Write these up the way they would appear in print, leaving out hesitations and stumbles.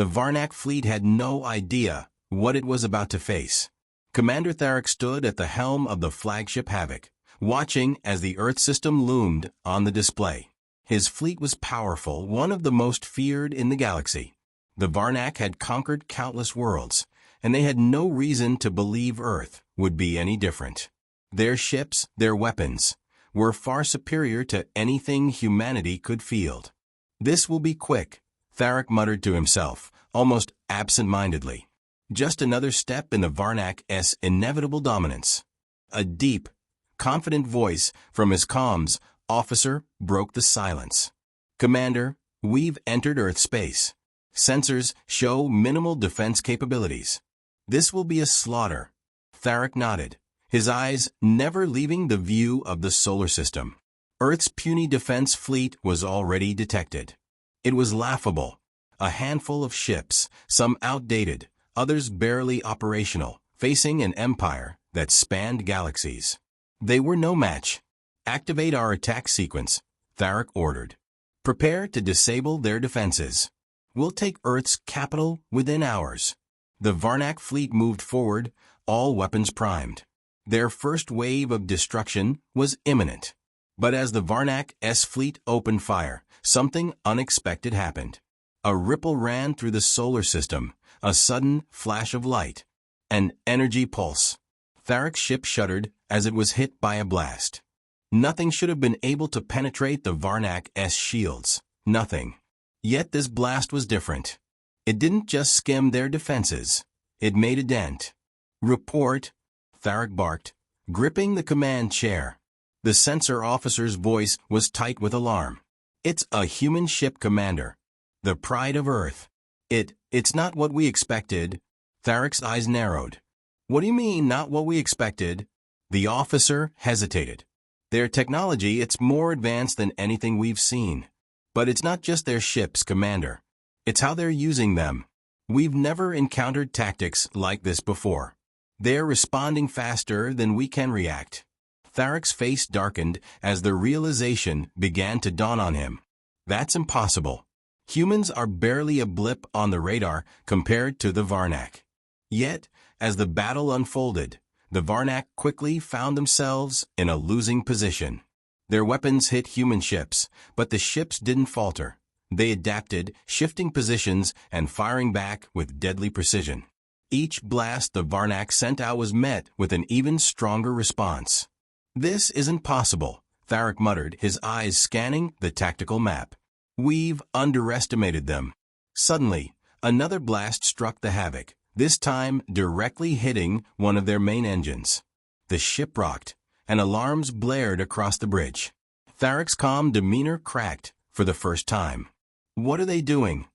The Varnak fleet had no idea what it was about to face. Commander Tharek stood at the helm of the flagship Havoc, watching as the Earth system loomed on the display. His fleet was powerful, one of the most feared in the galaxy. The Varnak had conquered countless worlds, and they had no reason to believe Earth would be any different. Their ships, their weapons, were far superior to anything humanity could field. "This will be quick," Tharek muttered to himself, almost absent-mindedly. Just another step in the Varnak's inevitable dominance. A deep, confident voice from his comms officer broke the silence. "Commander, we've entered Earth space. Sensors show minimal defense capabilities. This will be a slaughter." Tharek nodded, his eyes never leaving the view of the solar system. Earth's puny defense fleet was already detected. It was laughable. A handful of ships, some outdated, others barely operational, facing an empire that spanned galaxies. They were no match. "Activate our attack sequence," Tharek ordered. "Prepare to disable their defenses. We'll take Earth's capital within hours." The Varnak fleet moved forward, all weapons primed. Their first wave of destruction was imminent. But as the Varnak's fleet opened fire, something unexpected happened. A ripple ran through the solar system, a sudden flash of light. An energy pulse. Tharek's ship shuddered as it was hit by a blast. Nothing should have been able to penetrate the Varnak's shields. Nothing. Yet this blast was different. It didn't just skim their defenses. It made a dent. "Report," Tharek barked, gripping the command chair. The sensor officer's voice was tight with alarm. "It's a human ship, Commander. The pride of Earth. It's not what we expected." Tharek's eyes narrowed. "What do you mean, not what we expected?" The officer hesitated. "Their technology, it's more advanced than anything we've seen. But it's not just their ships, Commander. It's how they're using them. We've never encountered tactics like this before. They're responding faster than we can react." Tharek's face darkened as the realization began to dawn on him. That's impossible. Humans are barely a blip on the radar compared to the Varnak. Yet, as the battle unfolded, the Varnak quickly found themselves in a losing position. Their weapons hit human ships, but the ships didn't falter. They adapted, shifting positions and firing back with deadly precision. Each blast the Varnak sent out was met with an even stronger response. "This isn't possible," Tharek muttered, his eyes scanning the tactical map. "We've underestimated them." Suddenly, another blast struck the Havoc, this time directly hitting one of their main engines. The ship rocked, and alarms blared across the bridge. Tharek's calm demeanor cracked for the first time. "What are they doing?"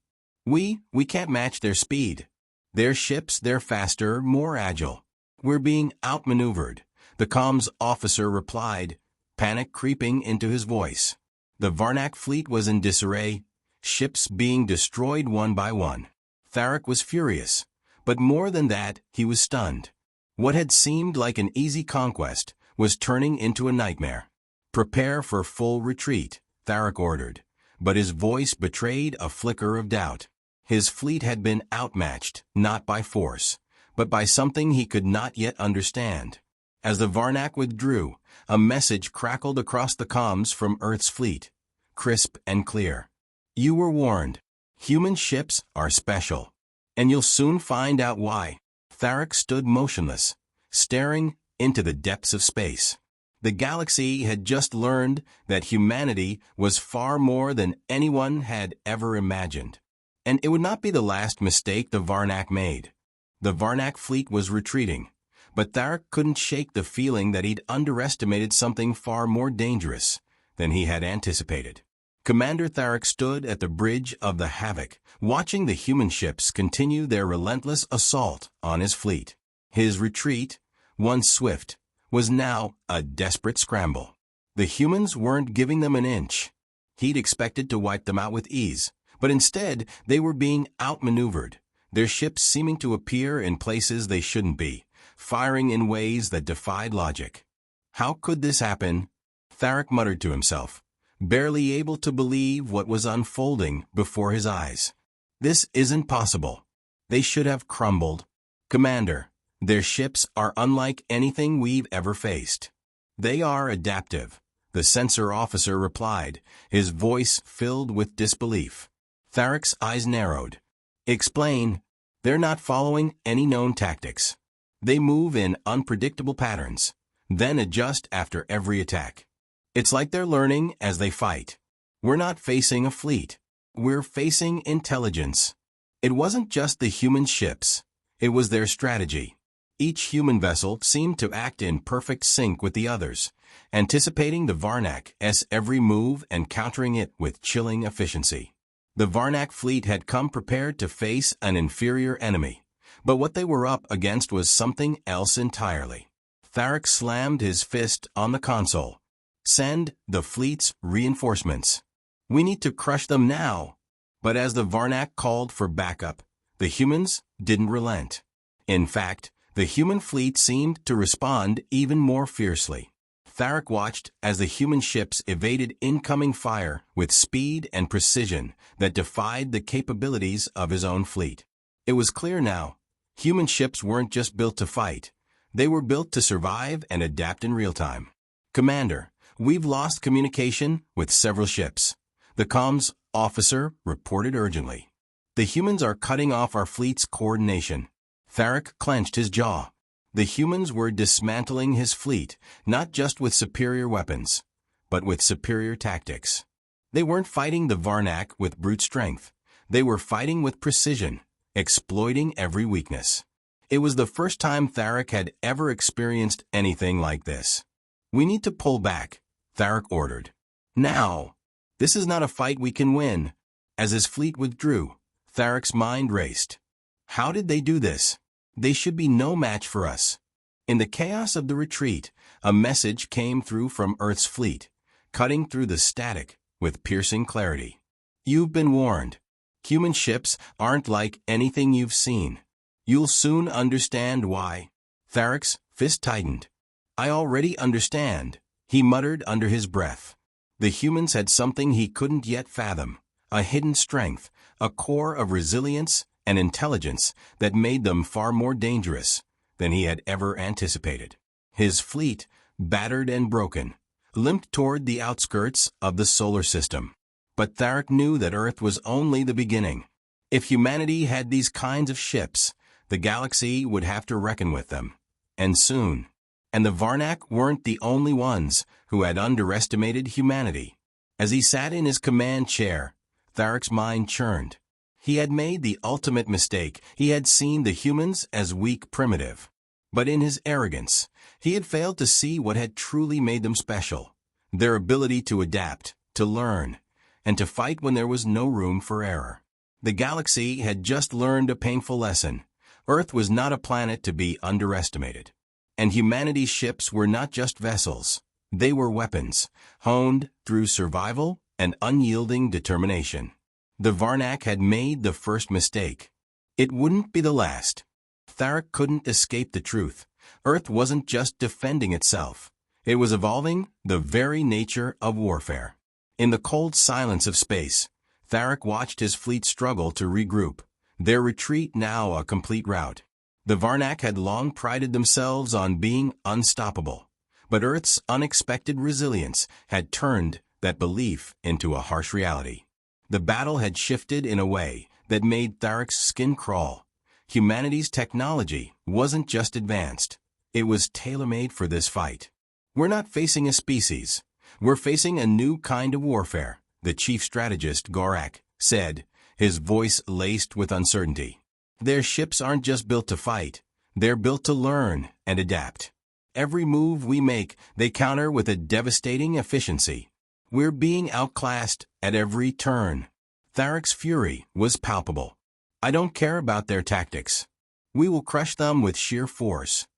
We can't match their speed. Their ships, they're faster, more agile. We're being outmaneuvered," the comms officer replied, panic creeping into his voice. The Varnak fleet was in disarray, ships being destroyed one by one. Tharek was furious, but more than that, he was stunned. What had seemed like an easy conquest was turning into a nightmare. "Prepare for full retreat," Tharek ordered, but his voice betrayed a flicker of doubt. His fleet had been outmatched, not by force, but by something he could not yet understand. As the Varnak withdrew, a message crackled across the comms from Earth's fleet, crisp and clear. "You were warned. Human ships are special. And you'll soon find out why." Tharek stood motionless, staring into the depths of space. The galaxy had just learned that humanity was far more than anyone had ever imagined. And it would not be the last mistake the Varnak made. The Varnak fleet was retreating, but Tharek couldn't shake the feeling that he'd underestimated something far more dangerous than he had anticipated. Commander Tharek stood at the bridge of the Havoc, watching the human ships continue their relentless assault on his fleet. His retreat, once swift, was now a desperate scramble. The humans weren't giving them an inch. He'd expected to wipe them out with ease, but instead they were being outmaneuvered, their ships seeming to appear in places they shouldn't be, firing in ways that defied logic. How could this happen? Tharek muttered to himself, barely able to believe what was unfolding before his eyes. This isn't possible. They should have crumbled. Commander, their ships are unlike anything we've ever faced. They are adaptive, the sensor officer replied, his voice filled with disbelief. Tharek's eyes narrowed. Explain. They're not following any known tactics. They move in unpredictable patterns, then adjust after every attack. It's like they're learning as they fight. We're not facing a fleet. We're facing intelligence. It wasn't just the human ships. It was their strategy. Each human vessel seemed to act in perfect sync with the others, anticipating the Varnak's every move and countering it with chilling efficiency. The Varnak fleet had come prepared to face an inferior enemy, but what they were up against was something else entirely. Tharek slammed his fist on the console. Send the fleet's reinforcements. We need to crush them now. But as the Varnak called for backup, the humans didn't relent. In fact, the human fleet seemed to respond even more fiercely. Tharek watched as the human ships evaded incoming fire with speed and precision that defied the capabilities of his own fleet. It was clear now, human ships weren't just built to fight. They were built to survive and adapt in real time. Commander, we've lost communication with several ships. The comms officer reported urgently. The humans are cutting off our fleet's coordination. Tharek clenched his jaw. The humans were dismantling his fleet, not just with superior weapons, but with superior tactics. They weren't fighting the Varnak with brute strength. They were fighting with precision, exploiting every weakness. It was the first time Tharek had ever experienced anything like this. We need to pull back, Tharek ordered. Now! This is not a fight we can win. As his fleet withdrew, Tharek's mind raced. How did they do this? They should be no match for us. In the chaos of the retreat, a message came through from Earth's fleet, cutting through the static with piercing clarity. You've been warned. Human ships aren't like anything you've seen. You'll soon understand why. Tharek's fist tightened. I already understand, he muttered under his breath. The humans had something he couldn't yet fathom, a hidden strength, a core of resilience and intelligence that made them far more dangerous than he had ever anticipated. His fleet, battered and broken, limped toward the outskirts of the solar system. But Tharek knew that Earth was only the beginning. If humanity had these kinds of ships, the galaxy would have to reckon with them. And soon. And the Varnak weren't the only ones who had underestimated humanity. As he sat in his command chair, Tharek's mind churned. He had made the ultimate mistake. He had seen the humans as weak, primitive. But in his arrogance, he had failed to see what had truly made them special. Their ability to adapt, to learn, and to fight when there was no room for error. The galaxy had just learned a painful lesson. Earth was not a planet to be underestimated. And humanity's ships were not just vessels. They were weapons, honed through survival and unyielding determination. The Varnak had made the first mistake. It wouldn't be the last. Tharek couldn't escape the truth. Earth wasn't just defending itself. It was evolving the very nature of warfare. In the cold silence of space, Tharek watched his fleet struggle to regroup, their retreat now a complete rout. The Varnak had long prided themselves on being unstoppable, but Earth's unexpected resilience had turned that belief into a harsh reality. The battle had shifted in a way that made Tharek's skin crawl. Humanity's technology wasn't just advanced. It was tailor-made for this fight. We're not facing a species. We're facing a new kind of warfare, the chief strategist Gorak said, his voice laced with uncertainty. Their ships aren't just built to fight. They're built to learn and adapt. Every move we make, they counter with a devastating efficiency. We're being outclassed at every turn. Tharek's fury was palpable. I don't care about their tactics. We will crush them with sheer force.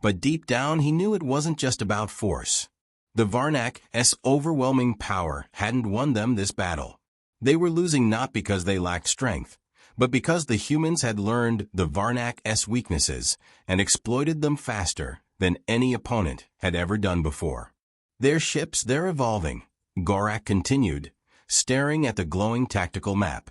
But deep down he knew it wasn't just about force. The Varnak's overwhelming power hadn't won them this battle. They were losing not because they lacked strength, but because the humans had learned the Varnak's weaknesses and exploited them faster than any opponent had ever done before. Their ships, they're evolving, Gorak continued, staring at the glowing tactical map.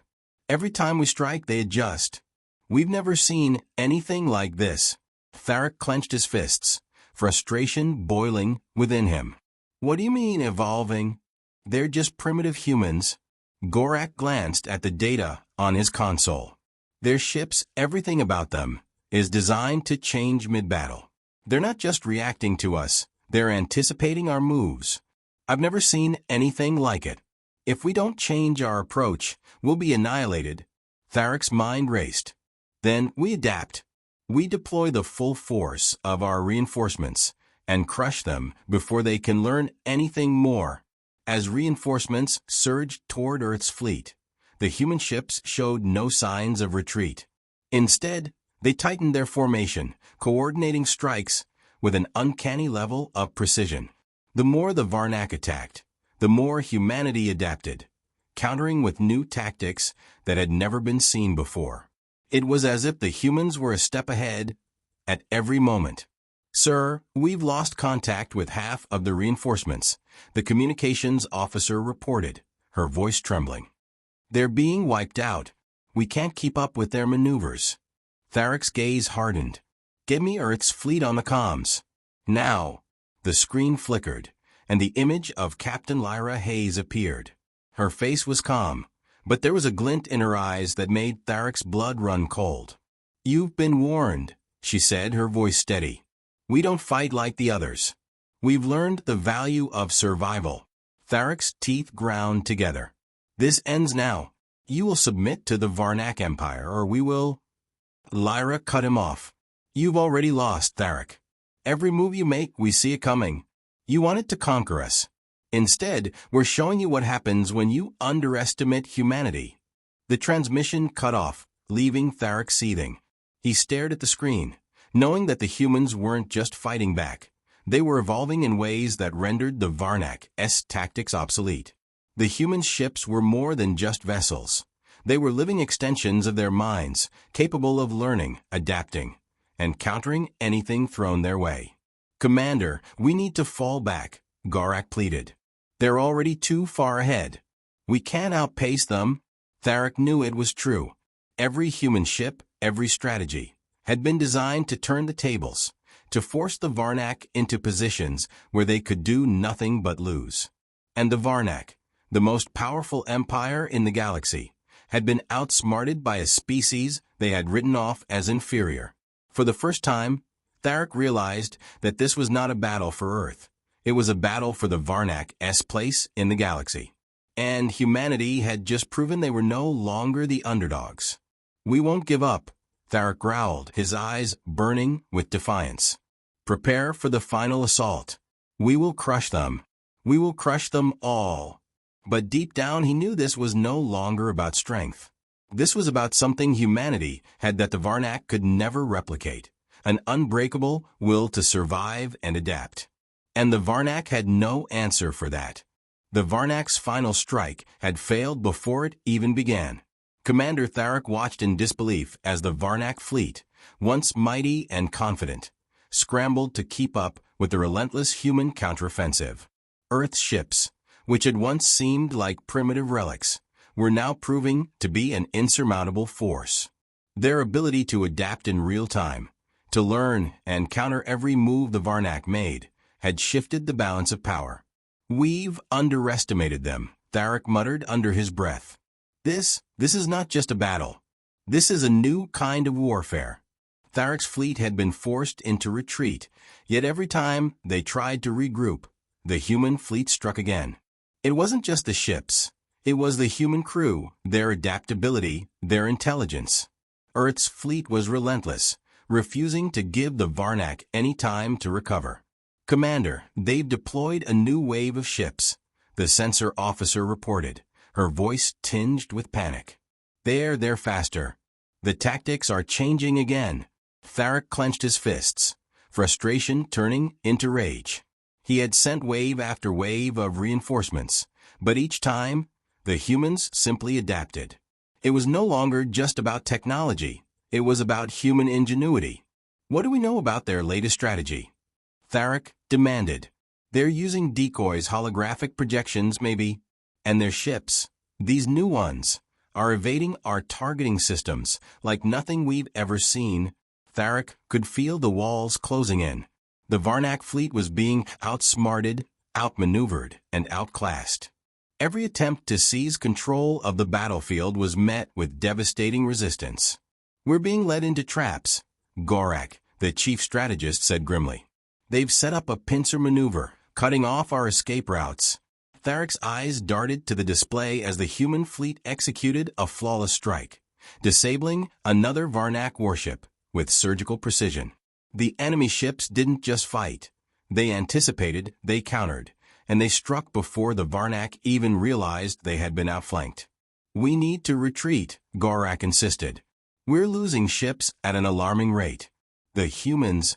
Every time we strike, they adjust. We've never seen anything like this. Tharak clenched his fists, frustration boiling within him. What do you mean, evolving? They're just primitive humans. Gorak glanced at the data on his console. Their ships, everything about them, is designed to change mid-battle. They're not just reacting to us, they're anticipating our moves. I've never seen anything like it. If we don't change our approach, we'll be annihilated. Tharak's mind raced. Then we adapt. We deploy the full force of our reinforcements and crush them before they can learn anything more. As reinforcements surged toward Earth's fleet, the human ships showed no signs of retreat. Instead, they tightened their formation, coordinating strikes with an uncanny level of precision. The more the Varnak attacked, the more humanity adapted, countering with new tactics that had never been seen before. It was as if the humans were a step ahead at every moment. "Sir, we've lost contact with half of the reinforcements," the communications officer reported, her voice trembling. "They're being wiped out. We can't keep up with their maneuvers." Tharak's gaze hardened. "Get me Earth's fleet on the comms. Now." The screen flickered, and the image of Captain Lyra Hayes appeared. Her face was calm, but there was a glint in her eyes that made Tharak's blood run cold. "You've been warned," she said, her voice steady. "We don't fight like the others. We've learned the value of survival." Tharak's teeth ground together. "This ends now. You will submit to the Varnak Empire, or we will—" Lyra cut him off. "You've already lost, Tharak. Every move you make, we see it coming. You wanted to conquer us. Instead, we're showing you what happens when you underestimate humanity." The transmission cut off, leaving Tharak seething. He stared at the screen, knowing that the humans weren't just fighting back. They were evolving in ways that rendered the Varnak's tactics obsolete. The human ships were more than just vessels. They were living extensions of their minds, capable of learning, adapting, and countering anything thrown their way. "Commander, we need to fall back," Gorak pleaded. "They're already too far ahead. We can't outpace them." Tharak knew it was true. Every human ship, every strategy, had been designed to turn the tables, to force the Varnak into positions where they could do nothing but lose. And the Varnak, the most powerful empire in the galaxy, had been outsmarted by a species they had written off as inferior. For the first time, Tharak realized that this was not a battle for Earth. It was a battle for the Varnak's place in the galaxy. And humanity had just proven they were no longer the underdogs. "We won't give up," Tharak growled, his eyes burning with defiance. "Prepare for the final assault. We will crush them. We will crush them all." But deep down he knew this was no longer about strength. This was about something humanity had that the Varnak could never replicate, an unbreakable will to survive and adapt. And the Varnak had no answer for that. The Varnak's final strike had failed before it even began. Commander Tharak watched in disbelief as the Varnak fleet, once mighty and confident, scrambled to keep up with the relentless human counteroffensive. Earth's ships, which had once seemed like primitive relics, were now proving to be an insurmountable force. Their ability to adapt in real time, to learn and counter every move the Varnak made, had shifted the balance of power. "We've underestimated them," Tharak muttered under his breath. This is not just a battle. This is a new kind of warfare." Tharak's fleet had been forced into retreat, yet every time they tried to regroup, the human fleet struck again. It wasn't just the ships. It was the human crew, their adaptability, their intelligence. Earth's fleet was relentless, refusing to give the Varnak any time to recover. "Commander, they've deployed a new wave of ships," the sensor officer reported, her voice tinged with panic. They're faster. The tactics are changing again." Tharak clenched his fists, frustration turning into rage. He had sent wave after wave of reinforcements, but each time, the humans simply adapted. It was no longer just about technology. It was about human ingenuity. "What do we know about their latest strategy?" Tharak demanded. "They're using decoys, holographic projections maybe, and their ships, these new ones, are evading our targeting systems like nothing we've ever seen. Tharek could feel the walls closing in. The Varnak fleet was being outsmarted, outmaneuvered, and outclassed. Every attempt to seize control of the battlefield was met with devastating resistance. "We're being led into traps," Gorak, the chief strategist, said grimly. "They've set up a pincer maneuver, cutting off our escape routes." Tharek's eyes darted to the display as the human fleet executed a flawless strike, disabling another Varnak warship with surgical precision. The enemy ships didn't just fight. They anticipated, they countered, and they struck before the Varnak even realized they had been outflanked. "We need to retreat," Gorak insisted. "We're losing ships at an alarming rate." The humans—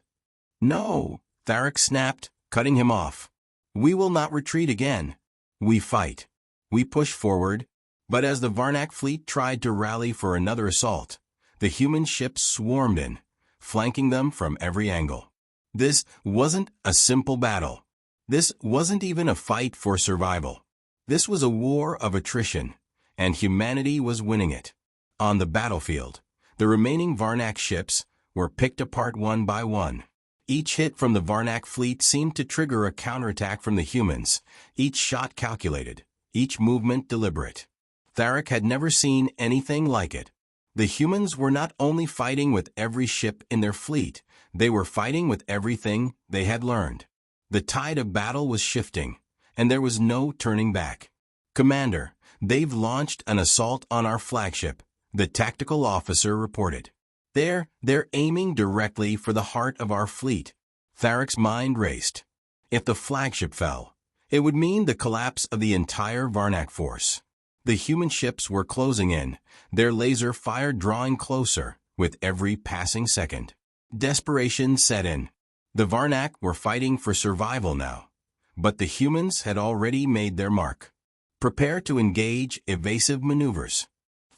"No," Tharek snapped, cutting him off. "We will not retreat again. We fight. We push forward." But as the Varnak fleet tried to rally for another assault, the human ships swarmed in, flanking them from every angle. This wasn't a simple battle. This wasn't even a fight for survival. This was a war of attrition, and humanity was winning it. On the battlefield, the remaining Varnak ships were picked apart one by one. Each hit from the Varnak fleet seemed to trigger a counterattack from the humans, each shot calculated, each movement deliberate. Tharek had never seen anything like it. The humans were not only fighting with every ship in their fleet, they were fighting with everything they had learned. The tide of battle was shifting, and there was no turning back. "Commander, they've launched an assault on our flagship," the tactical officer reported. They're aiming directly for the heart of our fleet." Tharek's mind raced. If the flagship fell, it would mean the collapse of the entire Varnak force. The human ships were closing in, their laser fire drawing closer with every passing second. Desperation set in. The Varnak were fighting for survival now, but the humans had already made their mark. "Prepare to engage evasive maneuvers,"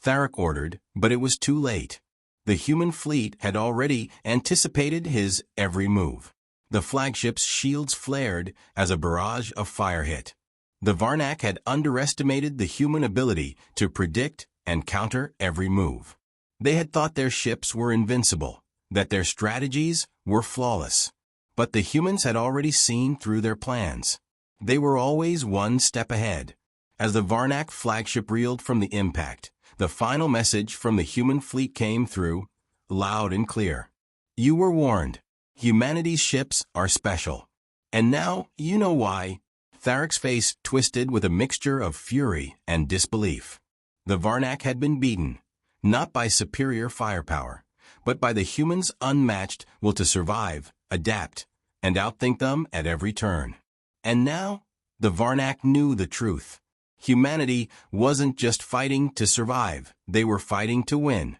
Tharek ordered, but it was too late. The human fleet had already anticipated his every move. The flagship's shields flared as a barrage of fire hit. The Varnak had underestimated the human ability to predict and counter every move. They had thought their ships were invincible, that their strategies were flawless. But the humans had already seen through their plans. They were always one step ahead. As the Varnak flagship reeled from the impact, the final message from the human fleet came through, loud and clear. "You were warned. Humanity's ships are special. And now you know why." Tharek's face twisted with a mixture of fury and disbelief. The Varnak had been beaten, not by superior firepower, but by the humans' unmatched will to survive, adapt, and outthink them at every turn. And now, the Varnak knew the truth. Humanity wasn't just fighting to survive, they were fighting to win.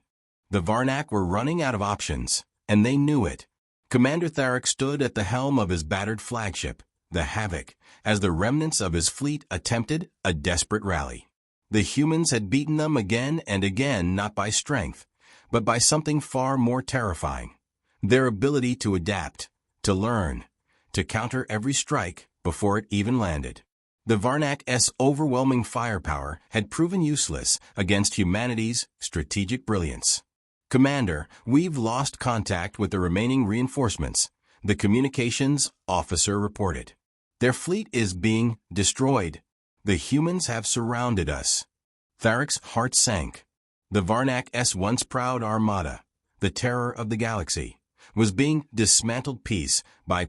The Varnak were running out of options, and they knew it. Commander Tharek stood at the helm of his battered flagship, the Havoc, as the remnants of his fleet attempted a desperate rally. The humans had beaten them again and again, not by strength, but by something far more terrifying: their ability to adapt, to learn, to counter every strike before it even landed. The Varnak's overwhelming firepower had proven useless against humanity's strategic brilliance. "Commander, we've lost contact with the remaining reinforcements," the communications officer reported. "Their fleet is being destroyed. The humans have surrounded us." Tharek's heart sank. The Varnak's once proud armada, the terror of the galaxy, was being dismantled piece by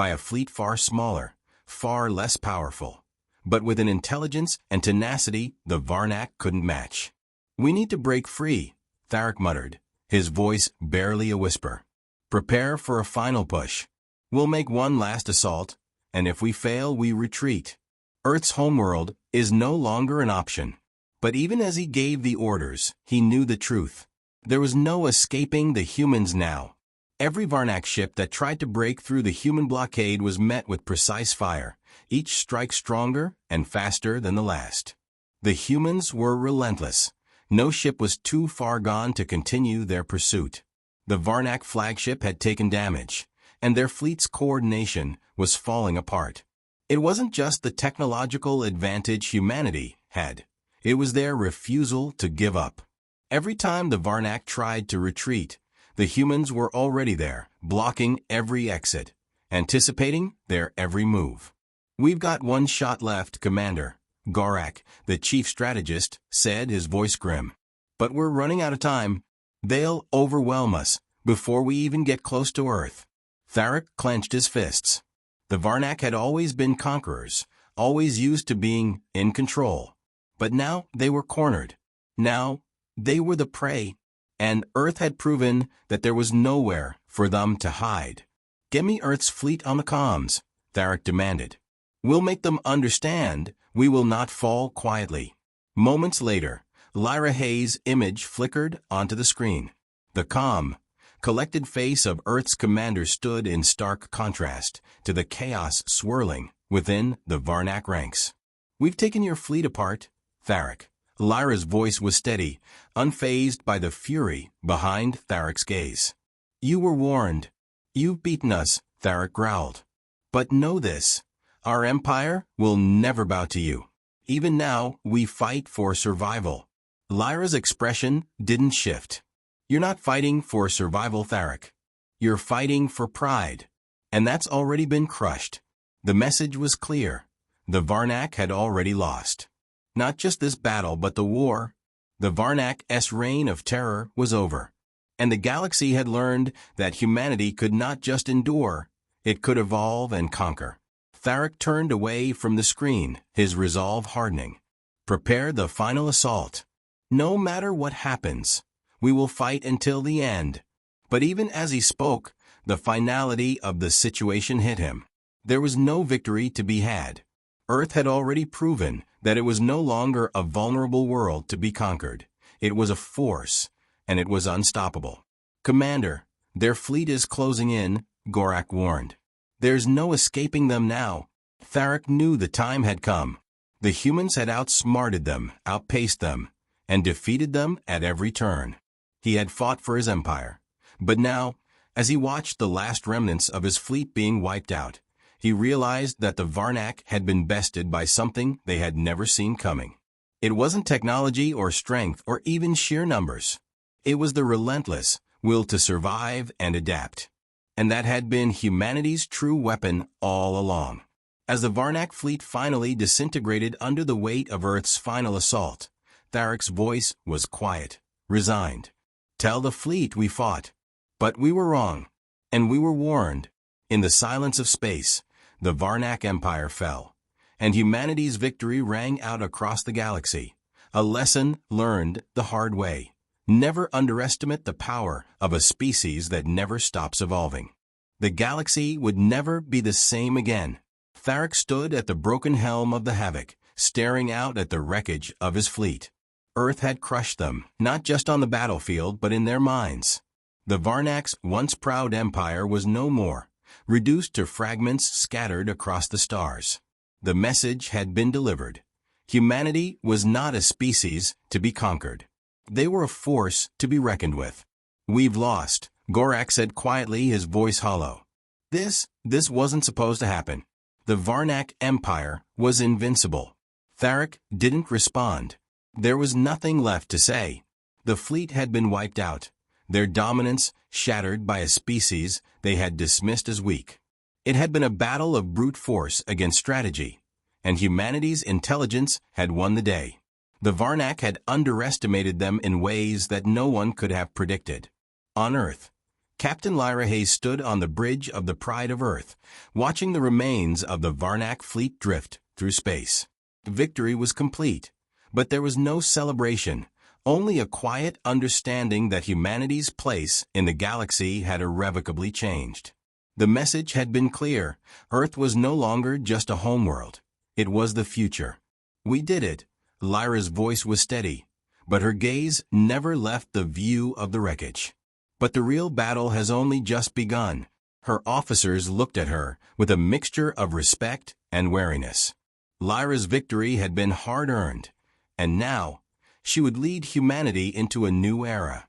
a fleet far smaller, far less powerful, but with an intelligence and tenacity the Varnak couldn't match. "We need to break free," Tharek muttered, his voice barely a whisper. "Prepare for a final push. We'll make one last assault, and if we fail, we retreat." Earth's homeworld is no longer an option. But even as he gave the orders, he knew the truth. There was no escaping the humans now. Every Varnak ship that tried to break through the human blockade was met with precise fire, each strike stronger and faster than the last. The humans were relentless. No ship was too far gone to continue their pursuit. The Varnak flagship had taken damage, and their fleet's coordination was falling apart. It wasn't just the technological advantage humanity had. It was their refusal to give up. Every time the Varnak tried to retreat, the humans were already there, blocking every exit, anticipating their every move. "We've got one shot left, Commander," Gorak, the chief strategist, said, his voice grim. "But we're running out of time. They'll overwhelm us before we even get close to Earth." Tharak clenched his fists. The Varnak had always been conquerors, always used to being in control. But now they were cornered. Now they were the prey, and Earth had proven that there was nowhere for them to hide. "Get me Earth's fleet on the comms," Tharak demanded. "We'll make them understand we will not fall quietly." Moments later, Lyra Hayes' image flickered onto the screen. The calm, collected face of Earth's commander stood in stark contrast to the chaos swirling within the Varnak ranks. "We've taken your fleet apart, Tharak." Lyra's voice was steady, unfazed by the fury behind Tharak's gaze. "You were warned. You've beaten us," Tharak growled. "But know this, our empire will never bow to you. Even now, we fight for survival." Lyra's expression didn't shift. "You're not fighting for survival, Tharak. You're fighting for pride. And that's already been crushed." The message was clear. The Varnak had already lost. Not just this battle, but the war. The Varnak's reign of terror was over. And the galaxy had learned that humanity could not just endure, it could evolve and conquer. Tharak turned away from the screen, his resolve hardening. "Prepare the final assault. No matter what happens, we will fight until the end." But even as he spoke, the finality of the situation hit him. There was no victory to be had. Earth had already proven that it was no longer a vulnerable world to be conquered. It was a force, and it was unstoppable. "Commander, their fleet is closing in," Gorak warned. "There's no escaping them now." Tharak knew the time had come. The humans had outsmarted them, outpaced them, and defeated them at every turn. He had fought for his empire. But now, as he watched the last remnants of his fleet being wiped out, he realized that the Varnak had been bested by something they had never seen coming. It wasn't technology or strength or even sheer numbers. It was the relentless will to survive and adapt. And that had been humanity's true weapon all along. As the Varnak fleet finally disintegrated under the weight of Earth's final assault, Tharak's voice was quiet, resigned. "Tell the fleet we fought. But we were wrong. And we were warned." In the silence of space, the Varnak Empire fell, and humanity's victory rang out across the galaxy. A lesson learned the hard way. Never underestimate the power of a species that never stops evolving. The galaxy would never be the same again. Tharak stood at the broken helm of the Havoc, staring out at the wreckage of his fleet. Earth had crushed them, not just on the battlefield but in their minds. The Varnak's once proud empire was no more, reduced to fragments scattered across the stars. The message had been delivered. Humanity was not a species to be conquered. They were a force to be reckoned with. "We've lost," Gorak said quietly, his voice hollow. This wasn't supposed to happen. The Varnak Empire was invincible. Tharak didn't respond. There was nothing left to say. The fleet had been wiped out, their dominance shattered by a species they had dismissed as weak. It had been a battle of brute force against strategy, and humanity's intelligence had won the day. The Varnak had underestimated them in ways that no one could have predicted. On Earth, Captain Lyra Hayes stood on the bridge of the Pride of Earth, watching the remains of the Varnak fleet drift through space. Victory was complete, but there was no celebration, only a quiet understanding that humanity's place in the galaxy had irrevocably changed. The message had been clear. Earth was no longer just a homeworld. It was the future. "We did it." Lyra's voice was steady, but her gaze never left the view of the wreckage. "But the real battle has only just begun." Her officers looked at her with a mixture of respect and wariness. Lyra's victory had been hard-earned, and now she would lead humanity into a new era,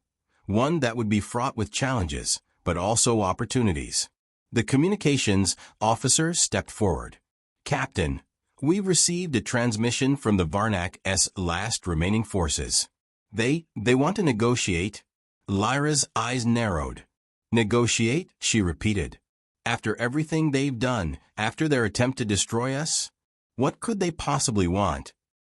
one that would be fraught with challenges, but also opportunities. The communications officer stepped forward. "Captain, We've received a transmission from the Varnak's last remaining forces. They want to negotiate. Lyra's eyes narrowed. Negotiate, she repeated. After everything they've done, after their attempt to destroy us? What could they possibly want?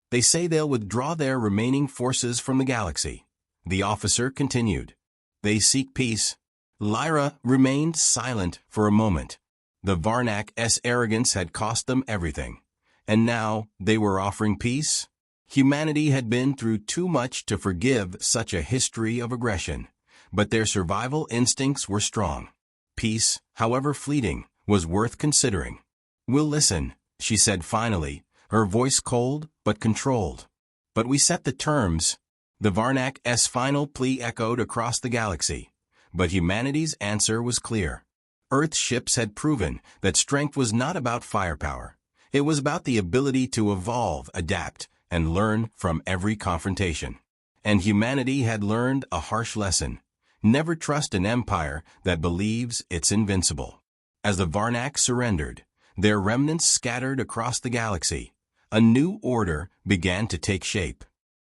They say they'll withdraw their remaining forces from the galaxy. The officer continued. They seek peace. Lyra remained silent for a moment. The Varnak's arrogance had cost them everything. And now they were offering peace? Humanity had been through too much to forgive such a history of aggression, but their survival instincts were strong. Peace, however fleeting, was worth considering. We'll listen, she said finally, her voice cold but controlled. But we set the terms. The Varnak's final plea echoed across the galaxy, but humanity's answer was clear. Earth's ships had proven that strength was not about firepower. It was about the ability to evolve, adapt, and learn from every confrontation. And humanity had learned a harsh lesson. Never trust an empire that believes it's invincible. As the Varnak surrendered, their remnants scattered across the galaxy. A new order began to take shape.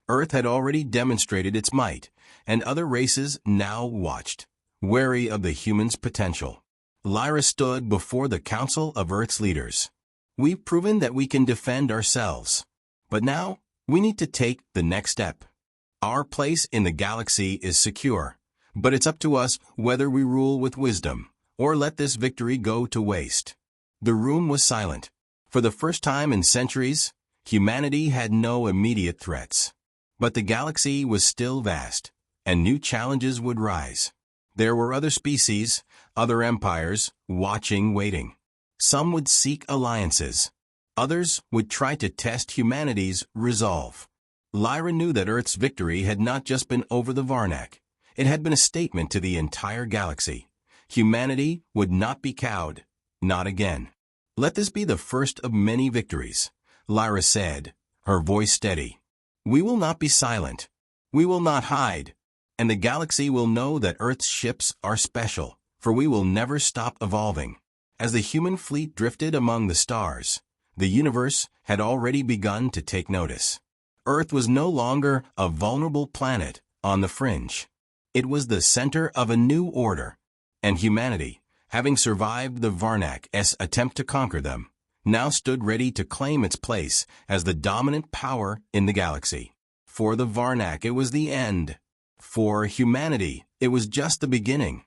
Earth had already demonstrated its might, and other races now watched, wary of the humans' potential. Lyra stood before the Council of Earth's leaders. We've proven that we can defend ourselves. But now, we need to take the next step. Our place in the galaxy is secure, but it's up to us whether we rule with wisdom or let this victory go to waste. The room was silent. For the first time in centuries, humanity had no immediate threats. But the galaxy was still vast, and new challenges would rise. There were other species, other empires, waiting. Some would seek alliances. Others would try to test humanity's resolve. Lyra knew that Earth's victory had not just been over the Varnak. It had been a statement to the entire galaxy. Humanity would not be cowed, not again. Let this be the first of many victories, Lyra said, her voice steady. We will not be silent. We will not hide. And the galaxy will know that Earth's ships are special, for we will never stop evolving. As the human fleet drifted among the stars, the universe had already begun to take notice. Earth was no longer a vulnerable planet on the fringe. It was the center of a new order, and humanity, having survived the Varnak's attempt to conquer them, now stood ready to claim its place as the dominant power in the galaxy. For the Varnak, it was the end. For humanity, it was just the beginning.